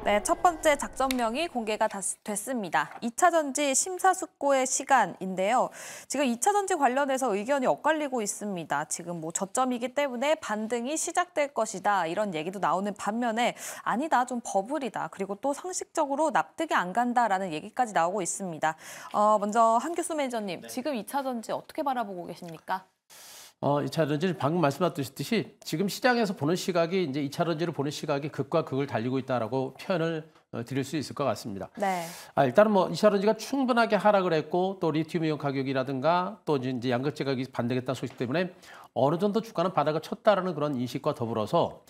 네, 첫 번째 작전명이 공개가 됐습니다. 2차 전지 심사숙고의 시간인데요. 지금 2차 전지 관련해서 의견이 엇갈리고 있습니다. 지금 뭐 저점이기 때문에 반등이 시작될 것이다. 이런 얘기도 나오는 반면에 아니다, 좀 버블이다. 그리고 또 상식적으로 납득이 안 간다라는 얘기까지 나오고 있습니다. 먼저 한규수 매니저님, 지금 2차 전지 어떻게 바라보고 계십니까? 2차 전지 방금 말씀하셨듯이 지금 시장에서 보는 시각이 이제 2차 전지를 보는 시각이 극과 극을 달리고 있다라고 표현을 드릴 수 있을 것 같습니다. 네. 일단은 뭐 2차 전지가 충분하게 하락을 했고 또 리튬이온 가격이라든가 또 이제 양극재 가격이 반등했다는 소식 때문에 어느 정도 주가는 바닥을 쳤다라는 그런 인식과 더불어서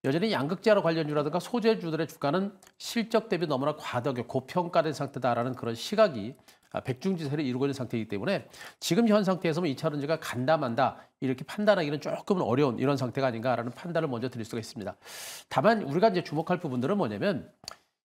여전히 양극재로 관련주라든가 소재주들의 주가는 실적 대비 너무나 과도하게 고평가된 상태다라는 그런 시각이 백중지세를 이루고 있는 상태이기 때문에 지금 현 상태에서는 2차 전지가 간다 만다 이렇게 판단하기는 조금은 어려운 이런 상태가 아닌가라는 판단을 먼저 드릴 수가 있습니다. 다만 우리가 이제 주목할 부분들은 뭐냐면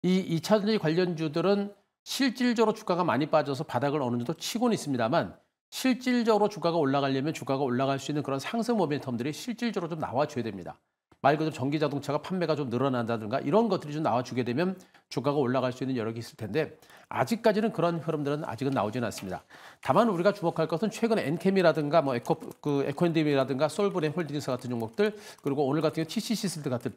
이 2차 전지 관련주들은 실질적으로 주가가 많이 빠져서 바닥을 어느 정도 치고는 있습니다만 실질적으로 주가가 올라가려면 주가가 올라갈 수 있는 그런 상승 모멘텀들이 실질적으로 좀 나와줘야 됩니다. 말 그대로 전기 자동차가 판매가 좀 늘어난다든가 이런 것들이 좀 나와주게 되면 주가가 올라갈 수 있는 여력이 있을 텐데 아직까지는 그런 흐름들은 아직은 나오지는 않습니다. 다만 우리가 주목할 것은 최근에 엔캠이라든가 뭐 에코엔드라든가 솔브레 홀딩스 같은 종목들 그리고 오늘 같은 경우 TC시슬드 같은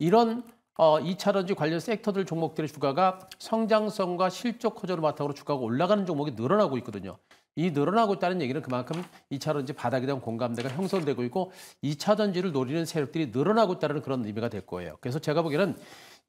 이런 2차 전지 관련 섹터들 종목들의 주가가 성장성과 실적 호조를 바탕으로 주가가 올라가는 종목이 늘어나고 있거든요. 이 늘어나고 있다는 얘기는 그만큼 2차 전지 바닥에 대한 공감대가 형성되고 있고 2차 전지를 노리는 세력들이 늘어나고 있다는 그런 의미가 될 거예요. 그래서 제가 보기에는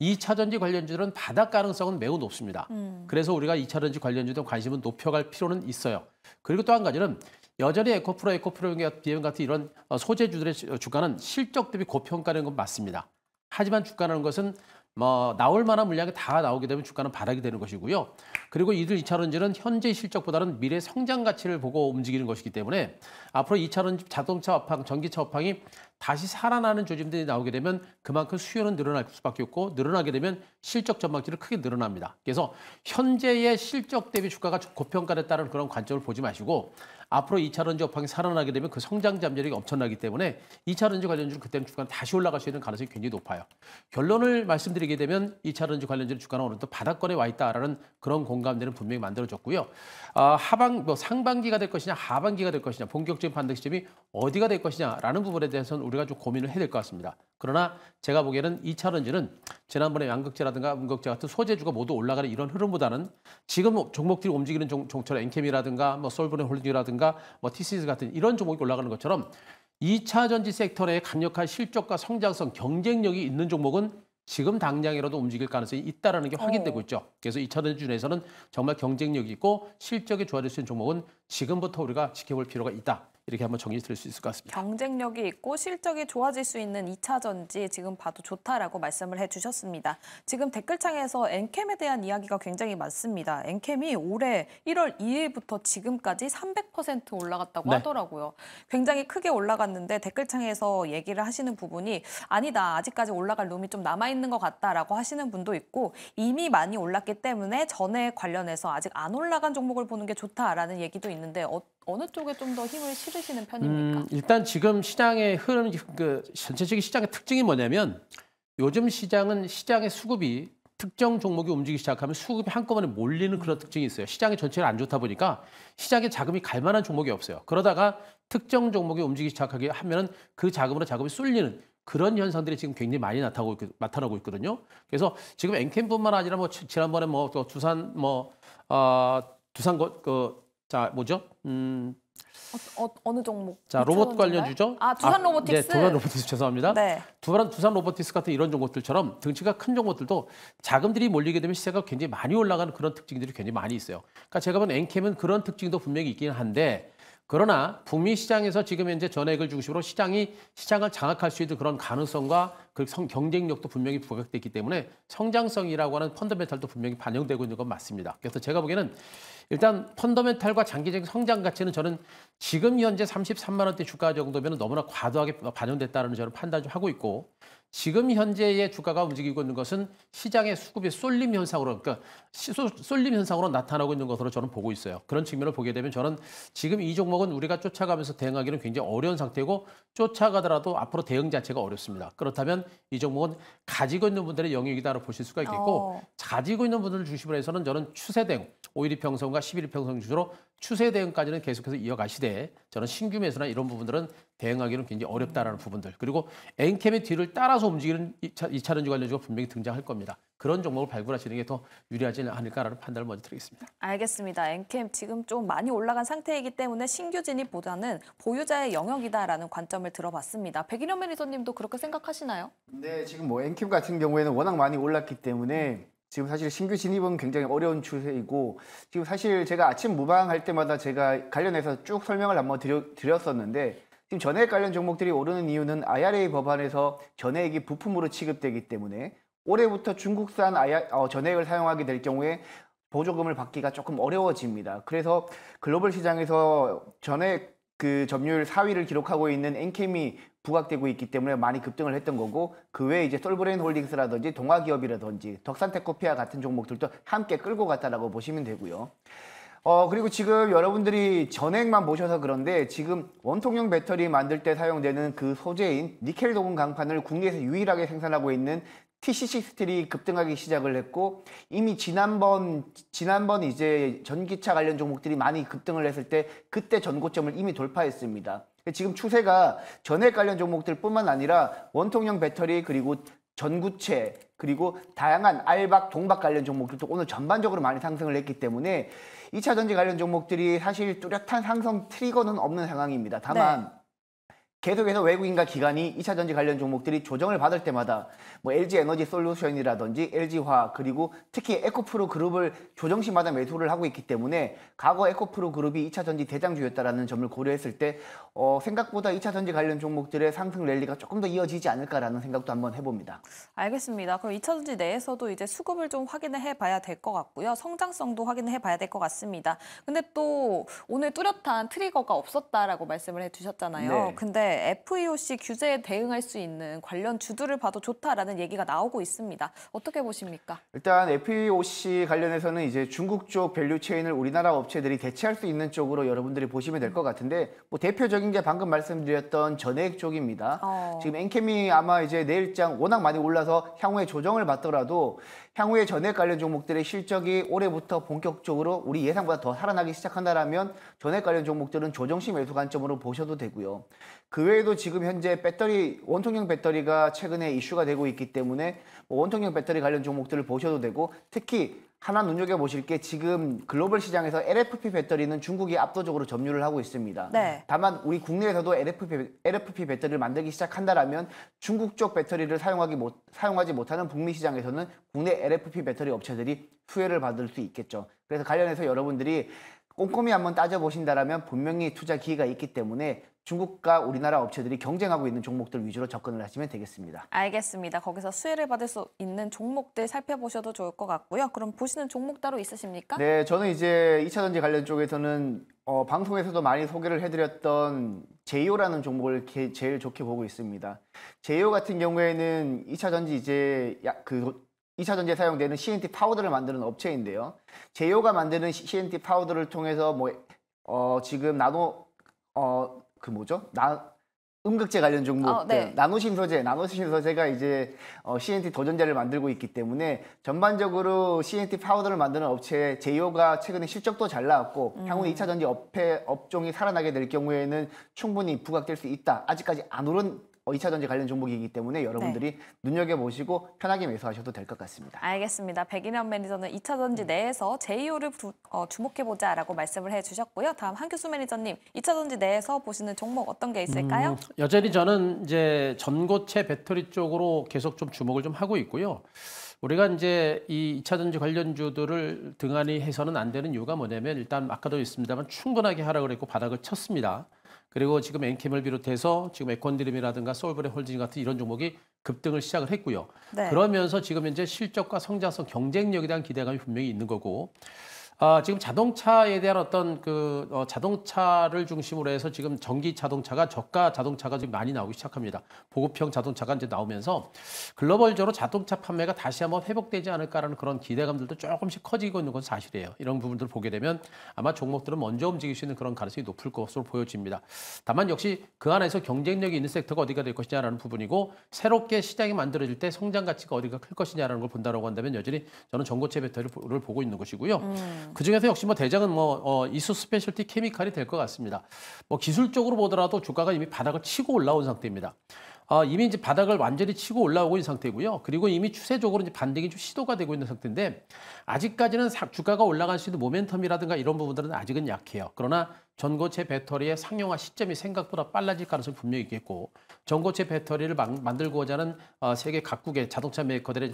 2차 전지 관련주들은 바닥 가능성은 매우 높습니다. 그래서 우리가 2차 전지 관련주들 관심은 높여갈 필요는 있어요. 그리고 또 한 가지는 여전히 에코프로 같은 이런 소재주들의 주가는 실적 대비 고평가된 건 맞습니다. 하지만 주가라는 것은 뭐 나올 만한 물량이 다 나오게 되면 주가는 바닥이 되는 것이고요. 그리고 이들 2차 전지는 현재 실적보다는 미래 성장 가치를 보고 움직이는 것이기 때문에 앞으로 2차 전지 자동차 업황, 전기차 업황이 다시 살아나는 조짐들이 나오게 되면 그만큼 수요는 늘어날 수밖에 없고 늘어나게 되면 실적 전망치를 크게 늘어납니다. 그래서 현재의 실적 대비 주가가 고평가됐다는 그런 관점을 보지 마시고 앞으로 2차 전지 업황이 살아나게 되면 그 성장 잠재력이 엄청나기 때문에 2차 전지 관련주 그때는 주가는 다시 올라갈 수 있는 가능성이 굉장히 높아요. 결론을 말씀드리게 되면 2차 전지 관련주 주가는 어느 정도 바닥권에 와 있다라는 그런 공감대는 분명히 만들어졌고요. 상반기가 될 것이냐 하반기가 될 것이냐 본격적인 반등 시점이 어디가 될 것이냐라는 부분에 대해서는 우리가 좀 고민을 해야 될 것 같습니다. 그러나 제가 보기에는 2차 전지는 지난번에 양극재라든가 음극재 같은 소재주가 모두 올라가는 이런 흐름보다는 지금 종목들이 움직이는 종처럼 엔캠이라든가 뭐 솔브레 홀딩이라든가 뭐 TCS 같은 이런 종목이 올라가는 것처럼 2차 전지 섹터의 강력한 실적과 성장성, 경쟁력이 있는 종목은 지금 당장이라도 움직일 가능성이 있다는 게 확인되고 있죠. 그래서 2차 전지 중에서는 정말 경쟁력이 있고 실적이 좋아질 수 있는 종목은 지금부터 우리가 지켜볼 필요가 있다. 이렇게 한번 정리 드릴 수 있을 것 같습니다. 경쟁력이 있고 실적이 좋아질 수 있는 2차 전지 지금 봐도 좋다라고 말씀을 해주셨습니다. 지금 댓글창에서 엔캠에 대한 이야기가 굉장히 많습니다. 엔캠이 올해 1월 2일부터 지금까지 300% 올라갔다고 하더라고요. 굉장히 크게 올라갔는데 댓글창에서 얘기를 하시는 부분이 아니다, 아직까지 올라갈 룸이 좀 남아있는 것 같다라고 하시는 분도 있고 이미 많이 올랐기 때문에 전에 관련해서 아직 안 올라간 종목을 보는 게 좋다라는 얘기도 있는데 어느 쪽에 좀 더 힘을 실으시는 편입니까? 일단 지금 시장의 흐름, 전체적인 시장의 특징이 뭐냐면 요즘 시장은 시장의 수급이 특정 종목이 움직이기 시작하면 수급이 한꺼번에 몰리는 그런 특징이 있어요. 시장이 전체가 안 좋다 보니까 시장에 자금이 갈 만한 종목이 없어요. 그러다가 특정 종목이 움직이기 시작하게 하면 그 자금으로 자금이 쏠리는 그런 현상들이 지금 굉장히 많이 나타나고 있거든요. 그래서 지금 엔캠뿐만 아니라 뭐 지난번에 뭐 두산 어느 종목? 자, 로봇 관련주죠? 두산 로보틱스. 네, 두산 로보틱스 죄송합니다. 네. 두산 로보틱스 같은 이런 종목들처럼 등치가 큰 종목들도 자금들이 몰리게 되면 시세가 굉장히 많이 올라가는 그런 특징들이 굉장히 많이 있어요. 그러니까 제가 보는 엔캠은 그런 특징도 분명히 있긴 한데 그러나 북미 시장에서 지금 현재 전액을 중심으로 시장을 장악할 수 있는 그런 가능성과 그 경쟁력도 분명히 부각됐기 때문에 성장성이라고 하는 펀더멘탈도 분명히 반영되고 있는 건 맞습니다. 그래서 제가 보기에는 일단 펀더멘탈과 장기적인 성장 가치는 저는 지금 현재 33만 원대 주가 정도면 너무나 과도하게 반영됐다는 저는 판단 좀 하고 있고 지금 현재의 주가가 움직이고 있는 것은 시장의 수급이 쏠림 현상으로, 그러니까 쏠림 현상으로 나타나고 있는 것으로 저는 보고 있어요. 그런 측면을 보게 되면 저는 지금 이 종목은 우리가 쫓아가면서 대응하기는 굉장히 어려운 상태고 쫓아가더라도 앞으로 대응 자체가 어렵습니다. 그렇다면 이 종목은 가지고 있는 분들의 영역이다라고 보실 수가 있겠고 가지고 있는 분들을 중심으로 해서는 저는 추세 대응, 5일 평선과 11일 평선 주로 추세 대응까지는 계속해서 이어가시되 저는 신규 매수나 이런 부분들은 대응하기는 굉장히 어렵다라는 부분들. 그리고 엔캠의 뒤를 따라서 움직이는 2차 전지 관련주가 분명히 등장할 겁니다. 그런 종목을 발굴하시는 게 더 유리하지 않을까라는 판단을 먼저 드리겠습니다. 알겠습니다. 엔캠 지금 좀 많이 올라간 상태이기 때문에 신규 진입보다는 보유자의 영역이다라는 관점을 들어봤습니다. 백인현 매니저님도 그렇게 생각하시나요? 네, 지금 뭐 엔캠 같은 경우에는 워낙 많이 올랐기 때문에 지금 사실 신규 진입은 굉장히 어려운 추세이고 지금 사실 제가 아침 무방할 때마다 제가 관련해서 쭉 설명을 한번 드렸었는데 지금 전해액 관련 종목들이 오르는 이유는 IRA 법안에서 전해액이 부품으로 취급되기 때문에 올해부터 중국산 전해액을 사용하게 될 경우에 보조금을 받기가 조금 어려워집니다. 그래서 글로벌 시장에서 전해액 그 점유율 4위를 기록하고 있는 엔캠이 부각되고 있기 때문에 많이 급등을 했던 거고 그 외에 이제 솔브레인 홀딩스라든지 동아기업이라든지 덕산테크피아 같은 종목들도 함께 끌고 갔다라고 보시면 되고요. 그리고 지금 여러분들이 전액만 보셔서 그런데 지금 원통형 배터리 만들 때 사용되는 그 소재인 니켈 도금 강판을 국내에서 유일하게 생산하고 있는 TCC 스틸이 급등하기 시작을 했고 이미 지난번 이제 전기차 관련 종목들이 많이 급등을 했을 때 그때 전고점을 이미 돌파했습니다. 지금 추세가 전액 관련 종목들뿐만 아니라 원통형 배터리 그리고 전구체 그리고 다양한 알박, 동박 관련 종목들도 오늘 전반적으로 많이 상승을 했기 때문에 2차 전지 관련 종목들이 사실 뚜렷한 상승 트리거는 없는 상황입니다. 다만 계속해서 외국인과 기관이 2차 전지 관련 종목들이 조정을 받을 때마다 뭐 LG 에너지 솔루션이라든지 LG화학 그리고 특히 에코프로 그룹을 조정시마다 매수를 하고 있기 때문에 과거 에코프로 그룹이 2차 전지 대장주였다라는 점을 고려했을 때 생각보다 2차 전지 관련 종목들의 상승 랠리가 조금 더 이어지지 않을까라는 생각도 한번 해봅니다. 알겠습니다. 그럼 2차 전지 내에서도 이제 수급을 좀 확인을 해봐야 될 것 같고요. 성장성도 확인을 해봐야 될 것 같습니다. 근데 또 오늘 뚜렷한 트리거가 없었다라고 말씀을 해주셨잖아요. 네. 근데 FEOC 규제에 대응할 수 있는 관련 주들을 봐도 좋다라는 얘기가 나오고 있습니다. 어떻게 보십니까? 일단 FEOC 관련해서는 이제 중국 쪽 밸류체인을 우리나라 업체들이 대체할 수 있는 쪽으로 여러분들이 보시면 될 것 같은데 뭐 대표적인 게 방금 말씀드렸던 전해액 쪽입니다. 지금 엔캠이 아마 이제 내일장 워낙 많이 올라서 향후에 조정을 받더라도 향후에 전해액 관련 종목들의 실적이 올해부터 본격적으로 우리 예상보다 더 살아나기 시작한다라면 전해액 관련 종목들은 조정시 매수 관점으로 보셔도 되고요. 그 외에도 지금 현재 원통형 배터리가 최근에 이슈가 되고 있기 때문에 원통형 배터리 관련 종목들을 보셔도 되고 특히 하나 눈여겨보실 게 지금 글로벌 시장에서 LFP 배터리는 중국이 압도적으로 점유를 하고 있습니다. 네. 다만 우리 국내에서도 LFP 배터리를 만들기 시작한다라면 중국 쪽 배터리를 사용하지 못하는 북미 시장에서는 국내 LFP 배터리 업체들이 수혜를 받을 수 있겠죠. 그래서 관련해서 여러분들이 꼼꼼히 한번 따져보신다라면 분명히 투자 기회가 있기 때문에 중국과 우리나라 업체들이 경쟁하고 있는 종목들 위주로 접근을 하시면 되겠습니다. 알겠습니다. 거기서 수혜를 받을 수 있는 종목들 살펴보셔도 좋을 것 같고요. 그럼 보시는 종목 따로 있으십니까? 네, 저는 이제 2차 전지 관련 쪽에서는 방송에서도 많이 소개를 해드렸던 제이오라는 종목을 제일 좋게 보고 있습니다. 제이오 같은 경우에는 2차 전지 이제 2차 전지에 사용되는 CNT 파우더를 만드는 업체인데요. 제이오가 만드는 CNT 파우더를 통해서 지금 음극재 관련 종목들, 나노신소재가 이제 CNT 도전자를 만들고 있기 때문에 전반적으로 CNT 파우더를 만드는 업체 제이오가 최근에 실적도 잘 나왔고 향후 2차 전지 업종이 살아나게 될 경우에는 충분히 부각될 수 있다. 아직까지 안 오른 2차 전지 관련 종목이기 때문에 여러분들이 눈여겨보시고 편하게 매수하셔도 될 것 같습니다. 알겠습니다. 백인현 매니저는 2차 전지 내에서 제이오를 주목해보자라고 말씀을 해주셨고요. 다음 한규수 매니저님, 2차 전지 내에서 보시는 종목 어떤 게 있을까요? 여전히 저는 이제 전고체 배터리 쪽으로 계속 좀 주목을 좀 하고 있고요. 우리가 이제 이 2차 전지 관련주들을 등한히 해서는 안 되는 이유가 뭐냐면 일단 아까도 있습니다만 충분하게 하락을 했고 바닥을 쳤습니다. 그리고 지금 엔캠을 비롯해서 지금 에콘드림이라든가 솔브레 홀딩 같은 이런 종목이 급등을 시작을 했고요. 네. 그러면서 지금 현재 실적과 성장성, 경쟁력에 대한 기대감이 분명히 있는 거고 지금 자동차에 대한 어떤 자동차를 중심으로 해서 지금 전기 자동차가 저가 자동차가 지금 많이 나오기 시작합니다. 보급형 자동차가 이제 나오면서 글로벌적으로 자동차 판매가 다시 한번 회복되지 않을까라는 그런 기대감들도 조금씩 커지고 있는 건 사실이에요. 이런 부분들을 보게 되면 아마 종목들은 먼저 움직일 수 있는 그런 가능성이 높을 것으로 보여집니다. 다만 역시 그 안에서 경쟁력이 있는 섹터가 어디가 될 것이냐라는 부분이고 새롭게 시장이 만들어질 때 성장 가치가 어디가 클 것이냐라는 걸 본다라고 한다면 여전히 저는 전고체 배터리를 보고 있는 것이고요. 그중에서 역시 대장은 이수 스페셜티 케미칼이 될 것 같습니다. 기술적으로 보더라도 주가가 이미 바닥을 치고 올라온 상태입니다. 이미 이제 바닥을 완전히 치고 올라오고 있는 상태고요. 그리고 이미 추세적으로 이제 반등이 좀 시도가 되고 있는 상태인데 아직까지는 주가가 올라갈 수 있는 모멘텀이라든가 이런 부분들은 아직은 약해요. 그러나 전고체 배터리의 상용화 시점이 생각보다 빨라질 가능성이 분명히 있겠고 전고체 배터리를 만들고자 하는 세계 각국의 자동차 메이커들의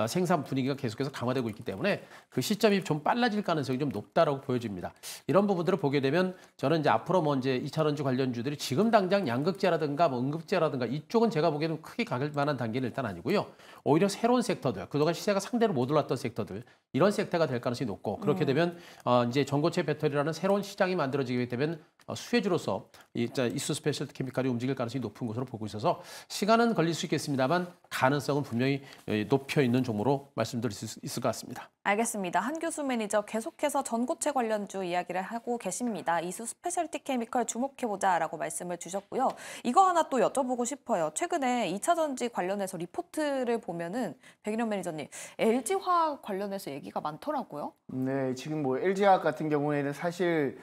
생산 분위기가 계속해서 강화되고 있기 때문에 그 시점이 좀 빨라질 가능성이 좀 높다라고 보여집니다. 이런 부분들을 보게 되면 저는 이제 앞으로 이제 2차전지 관련주들이 지금 당장 양극재라든가 응급재라든가 이쪽은 제가 보기에는 크게 갈 만한 단계는 일단 아니고요. 오히려 새로운 섹터들, 그동안 시세가 상대로 못 올랐던 섹터들 이런 섹터가 될 가능성이 높고 그렇게 되면 이제 전고체 배터리라는 새로운 시장이 만들어지게 되면 수혜주로서 이수 스페셜티 케미칼이 움직일 가능성이 높은 것으로 보고 있어서 시간은 걸릴 수 있겠습니다만 가능성은 분명히 높여 있는 종목으로 말씀드릴 수 있을 것 같습니다. 알겠습니다. 한교수 매니저 계속해서 전고체 관련주 이야기를 하고 계십니다. 이수 스페셜티 케미칼 주목해보자라고 말씀을 주셨고요. 이거 하나 또 여쭤보고 싶어요. 최근에 2차전지 관련해서 리포트를 보면은 백인현 매니저님, LG화학 관련해서 얘기가 많더라고요. 네, 지금 LG화학 같은 경우에는 사실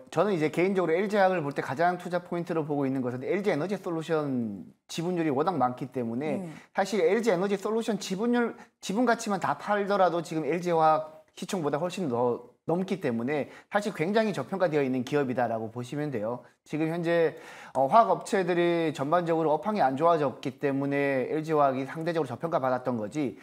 저는 이제 개인적으로 LG화학을 볼 때 가장 투자 포인트로 보고 있는 것은 LG에너지솔루션 지분율이 워낙 많기 때문에 사실 LG에너지솔루션 지분 가치만 다 팔더라도 지금 LG화학 시총보다 훨씬 더 넘기 때문에 사실 굉장히 저평가되어 있는 기업이다라고 보시면 돼요. 지금 현재 화학 업체들이 전반적으로 업황이 안 좋아졌기 때문에 LG화학이 상대적으로 저평가받았던 거지.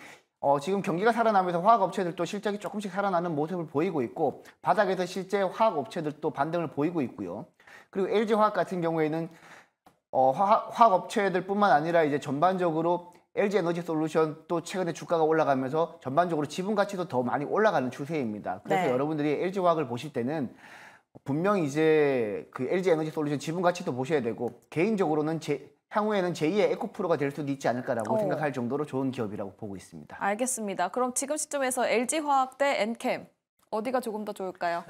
지금 경기가 살아나면서 화학 업체들도 실적이 조금씩 살아나는 모습을 보이고 있고 바닥에서 실제 화학 업체들도 반등을 보이고 있고요. 그리고 LG화학 같은 경우에는 화학 업체들뿐만 아니라 이제 전반적으로 LG에너지솔루션 또 최근에 주가가 올라가면서 전반적으로 지분 가치도 더 많이 올라가는 추세입니다. 그래서 네. 여러분들이 LG화학을 보실 때는 분명히 이제 그 LG에너지솔루션 지분 가치도 보셔야 되고 개인적으로는 향후에는 제2의 에코프로가 될 수도 있지 않을까라고 생각할 정도로 좋은 기업이라고 보고 있습니다. 알겠습니다. 그럼 지금 시점에서 LG화학 대 엔캠 어디가 조금 더 좋을까요?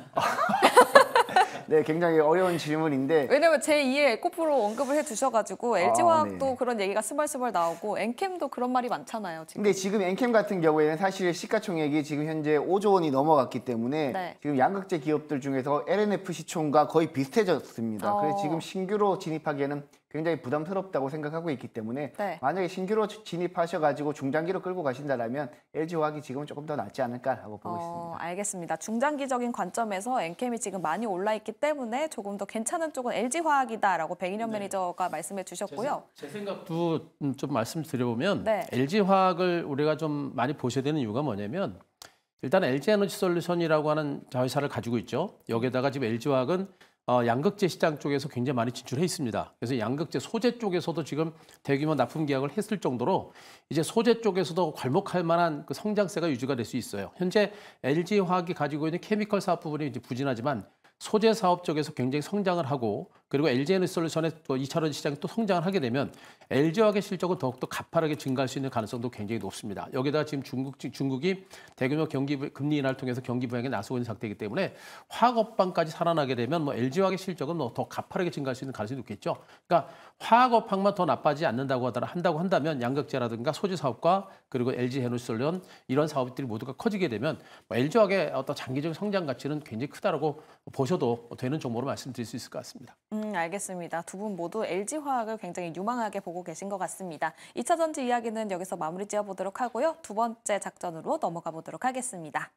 네, 굉장히 어려운 질문인데 왜냐면 제2의 에코프로 언급을 해주셔가지고 LG화학도 네. 그런 얘기가 스멀스멀 나오고 엔캠도 그런 말이 많잖아요. 지금. 근데 지금 엔캠 같은 경우에는 사실 시가총액이 지금 현재 5조 원이 넘어갔기 때문에 네. 지금 양극재 기업들 중에서 LNF 시총과 거의 비슷해졌습니다. 그래서 지금 신규로 진입하기에는 굉장히 부담스럽다고 생각하고 있기 때문에 네. 만약에 신규로 진입하셔가지고 중장기로 끌고 가신다면 LG화학이 지금은 조금 더 낫지 않을까라고 보고 있습니다. 알겠습니다. 중장기적인 관점에서 엔캠이 지금 많이 올라 있기 때문에 조금 더 괜찮은 쪽은 LG화학이다라고 백인현 매니저가 말씀해 주셨고요. 제 생각도 좀 말씀드려보면 네. LG화학을 우리가 좀 많이 보셔야 되는 이유가 뭐냐면 일단 LG에너지솔루션이라고 하는 자회사를 가지고 있죠. 여기에다가 지금 LG화학은 양극재 시장 쪽에서 굉장히 많이 진출해 있습니다. 그래서 양극재 소재 쪽에서도 지금 대규모 납품 계약을 했을 정도로 이제 소재 쪽에서도 괄목할 만한 그 성장세가 유지가 될 수 있어요. 현재 LG화학이 가지고 있는 케미컬 사업 부분이 이제 부진하지만 소재 사업 쪽에서 굉장히 성장을 하고 그리고 LG에너지솔루션의 또 2차전 시장이 또 성장을 하게 되면 LG화학의 실적은 더욱더 가파르게 증가할 수 있는 가능성도 굉장히 높습니다. 여기다가 지금 중국이 대규모 금리 인하를 통해서 경기 부양에 나서고 있는 상태이기 때문에 화학업황까지 살아나게 되면 LG화학의 실적은 더 가파르게 증가할 수 있는 가능성이 높겠죠. 그러니까 화학업황만 더 나빠지지 않는다고 한다면 양극재라든가 소재 사업과 그리고 LG에너지솔루션 이런 사업들이 모두가 커지게 되면 LG화학의 어떤 장기적인 성장 가치는 굉장히 크다라고 보셔도 되는 정보로 말씀드릴 수 있을 것 같습니다. 알겠습니다. 두 분 모두 LG화학을 굉장히 유망하게 보고 계신 것 같습니다. 2차전지 이야기는 여기서 마무리 지어보도록 하고요. 두 번째 작전으로 넘어가 보도록 하겠습니다.